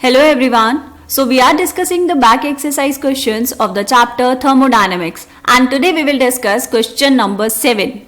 Hello everyone. So we are discussing the back exercise questions of the chapter thermodynamics, and today we will discuss question number 7.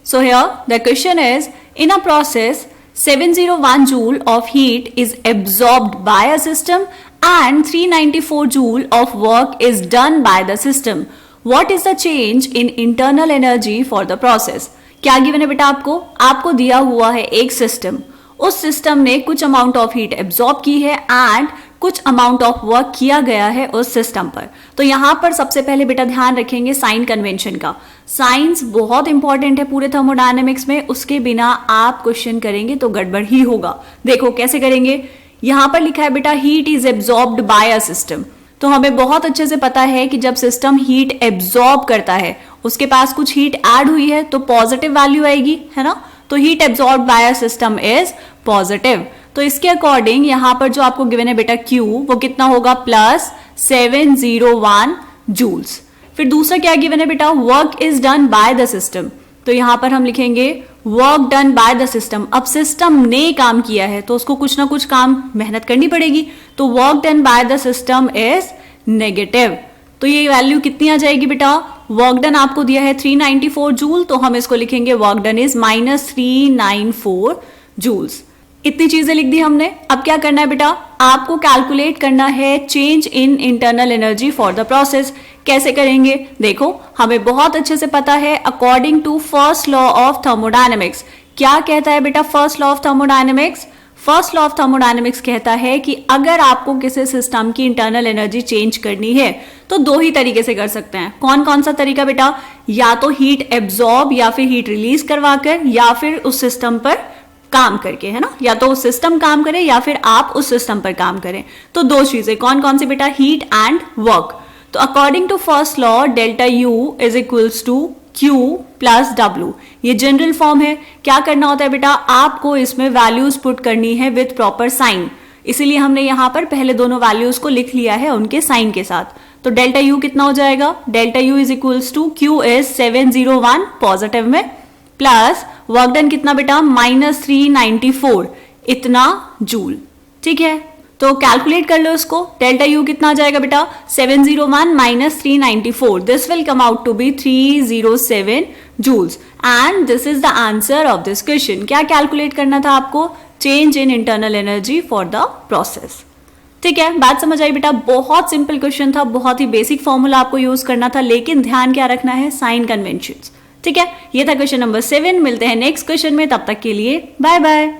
So here the question is, in a process 701 joule of heat is absorbed by a system and 394 joule of work is done by the system. What is the change in internal energy for the process? क्या given है बेटा? आपको दिया हुआ है एक system, उस system ने कुछ अमाउंट ऑफ हीट एब्जॉर्ब की है एंड कुछ अमाउंट ऑफ वर्क किया गया है उस सिस्टम पर. तो यहां पर सबसे पहले बेटा ध्यान रखेंगे साइन कन्वेंशन का. साइंस बहुत इंपॉर्टेंट है पूरे थर्मोडायनेमिक्स में, उसके बिना आप क्वेश्चन करेंगे तो गड़बड़ ही होगा. देखो कैसे करेंगे. यहां पर लिखा है बेटा heat is absorbed bye a system. तो हमें बहुत अच्छे से पता है कि जब सिस्टम हीट एब्जॉर्ब करता है, उसके पास कुछ हीट ऐड हुई है तो पॉजिटिव वैल्यू आएगी, है ना. तो heat absorb by a system is positive. तो इसके अकॉर्डिंग यहां पर जो आपको गिवन है बेटा Q, वो कितना होगा? Plus 701 joules. फिर दूसरा क्या गिवन है बेटा? Work is done by the system. तो यहां पर हम लिखेंगे work done by the system. अब सिस्टम ने काम किया है तो उसको कुछ ना कुछ काम मेहनत करनी पड़ेगी. तो work done by the system is negative. तो ये वैल्यू कितनी आ जाएगी बेटा? वर्क डन आपको दिया है 394 जूल, तो हम इसको लिखेंगे work done is minus 394 joules. इतनी चीजें लिख दी हमने. अब क्या करना है बेटा? आपको कैलकुलेट करना है change in internal energy for the process. कैसे करेंगे? देखो हमें बहुत अच्छे से पता है according to first law of thermodynamics. क्या कहता है बेटा first law of thermodynamics? First law of thermodynamics कहता है कि अगर आपको किसी सिस्टम की इंटरनल एनर्जी चेंज करनी है तो दो ही तरीके से कर सकते हैं. कौन कौन सा तरीका बेटा? या तो हीट एब्जॉर्ब या फिर हीट रिलीज करवाकर, या फिर उस सिस्टम पर काम करके, है ना. या तो सिस्टम काम करे या फिर आप उस सिस्टम पर काम करें. तो दो चीजें कौन कौन सी बेटा? Heat and work. तो according to first law delta U is equals to Q plus W. ये जनरल फॉर्म है. क्या करना होता है बेटा? आपको इसमें वैल्यूज पुट करनी है विथ प्रॉपर साइन. इसीलिए हमने यहां पर पहले दोनों वैल्यूज को लिख लिया है उनके साइन के साथ. तो डेल्टा यू कितना हो जाएगा? Delta U is equals to Q is 701 positive में, प्लस वर्क डन कितना बेटा? माइनस 394 इतना जूल. ठीक है, तो कैलकुलेट कर लो इसको. डेल्टा यू कितना आ जाएगा बेटा? 701 minus 394. This will come out to be 307 joules and this is the answer of this question. क्या कैलकुलेट करना था आपको? Change in internal energy for the process. ठीक है, बात समझ आई बेटा? बहुत सिंपल क्वेश्चन था, बहुत ही बेसिक फॉर्मूला आपको यूज करना था, लेकिन ध्यान क्या रखना है? Sign conventions. ठीक है, ये था क्वेश्चन नंबर 7. मिलते हैं नेक्स्ट क्वेश्चन में, तब तक के लिए बाय बाय.